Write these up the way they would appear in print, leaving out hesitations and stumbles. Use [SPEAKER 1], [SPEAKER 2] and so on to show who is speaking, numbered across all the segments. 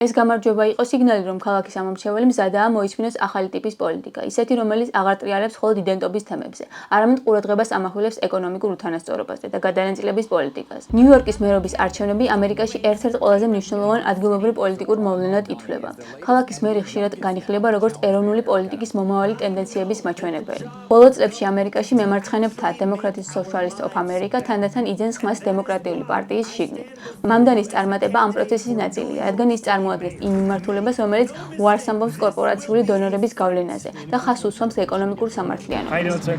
[SPEAKER 1] ეს გამარჯვება იყო სიგნალი, რომ ქალაქის ამომრჩეველი მზადაა მოისმინოს ახალი ტიპის პოლიტიკა, ისეთი, რომელიც აღარ ტრიალებს მხოლოდ იდენტობის თემებზე, არამედ ყურადღებას ამახვილებს ეკონომიკურ უთანასწორობაზე და გადანაწილების პოლიტიკას. ნიუ-იორკის მერობის არჩევნები ამერიკაში ერთ-ერთ ყველაზე მნიშვნელოვან ადგილობრივ პოლიტიკურ მოვლენად ითვლება. ქალაქის მერი ხშირად განიხილება როგორც ეროვნული პოლიტიკის მომავალი ტენდენციების მაჩვენებელი. ბოლო წლებში ამერიკაში მემარცხენეთა დემოკრატის სოციალისტ ოფ ამერიკა თანდათან იძენს ხმას დემოკრატიული პარტიის შიგნით. მამდანის წარმატება ამ პროცესის ნაწილია, რადგან ის წარმოადგენს იმ მიმართულებას, რომელიც უარს ამბობს კორპორაციული დონორების გავლენაზე და ხაზს უსვამს ეკონომიკურ სამართლიანობას.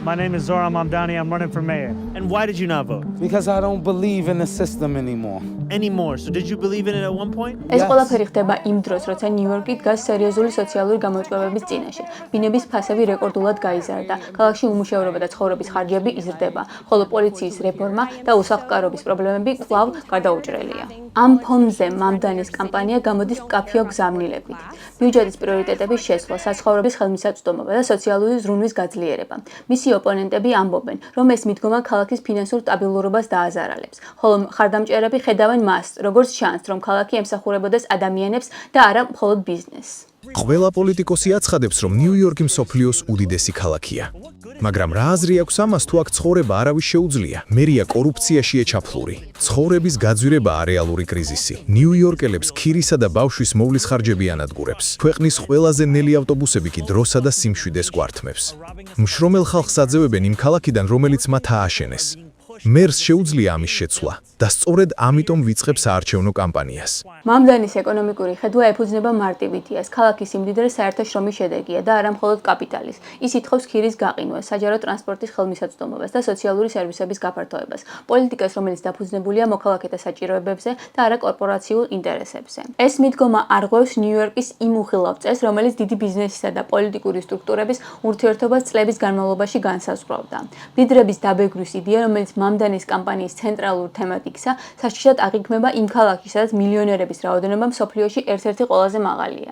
[SPEAKER 2] My name is Zoran Mamdani. I'm running for mayor. And why did you not vote?
[SPEAKER 3] Because I don't believe in the system anymore.
[SPEAKER 2] Anymore. So did you believe in it at one point?
[SPEAKER 1] ეს ყველაფერი ხდება იმ დროს, როცა ნიუ-იორკი დგას სერიოზული სოციალური გამოწვევების წინაშე. ბინების ფასები რეკორდულად გაიზარდა, ქალაქში უმუშევრობა და ცხოვრების ხარჯები იზრდება, ხოლო პოლიციის რეფორმა და უსახლკარობის პრობლემები კვლავ გადაუჭრელია. ამ ფონზე მამდანის კამპანია გამოდის მკაფიო გზავნილებით. ბიუჯეტის პრიორიტეტების შესვლა, საცხოვრების ხელმისაწვდომობა და სოციალური ზრუნვის გაძლიერება. მისი ოპონენტები ამბობენ, რომ ეს მიდგომა ქალაქის ფინანსურ სტაბილურობას დააზარალებს, ხოლო მხარდამჭერები ხედავენ მას, როგორც შანსს, რომ ქალაქი ემსახურებოდეს ადამიანებს და არა მხოლოდ ბიზნესს.
[SPEAKER 4] ყველა პოლიტიკოსი აცხადებს, რომ ნიუ-იორკი მსოფლიოს უდიდესი ქალაქია. მაგრამ რა აზრი აქვს ამას, თუ აქ ცხოვრება არავის შეუძლია? მერია კორუფციაშია ჩაფლური. ცხოვრების გაძვირებაა რეალური კრიზისი. ნიუ-იორკელებს ქირისა და ბავშვის მოვლის ხარჯები ანადგურებს. ქვეყნის ყველაზე ნელი ავტობუსები კი დროსა და სიმშვიდეს გვართმევს. მშრომელ ხალხს აძევებენ იმ ქალაქიდან, რომელიც მათ ააშენეს. მერს შეუძლია ამის შეცვლა და სწორედ ამიტომ ვიწყებს საარჩევნო კამპანიას.
[SPEAKER 1] მამდანის ეკონომიკური ხედვა ეფუძნება მარტივიტიას, ქალაქის სიმდიდრე საერთო შრომის შედეგია და არა მხოლოდ კაპიტალის. ის ითხოვს ქირის გაყინვას, საჯარო ტრანსპორტის ხელმისაწვდომობას და სოციალური სერვისების გაფართოებას, პოლიტიკას, რომელიც დაფუძნებულია მოქალაქეთა საჭიროებებზე და არა კორპორაციულ ინტერესებზე. ეს მიდგომა არღვევს ნიუ-იორკის იმ უხილავ წესს, რომელიც დიდი ბიზნესისა და პოლიტიკური სტრუქტურების ურთიერთობას წლების განმავლობაში განსაზღვრავდა. მდიდრების დაბეგრვის იდეა, რომელიც მამდანის კამპანიის ცენტრალურ თემად იქცა, საშიშად აღიქმება იმ ქალაქში, სადაც მილიონერების რაოდენობა მსოფლიოში ერთ-ერთი ყველაზე მაღალია.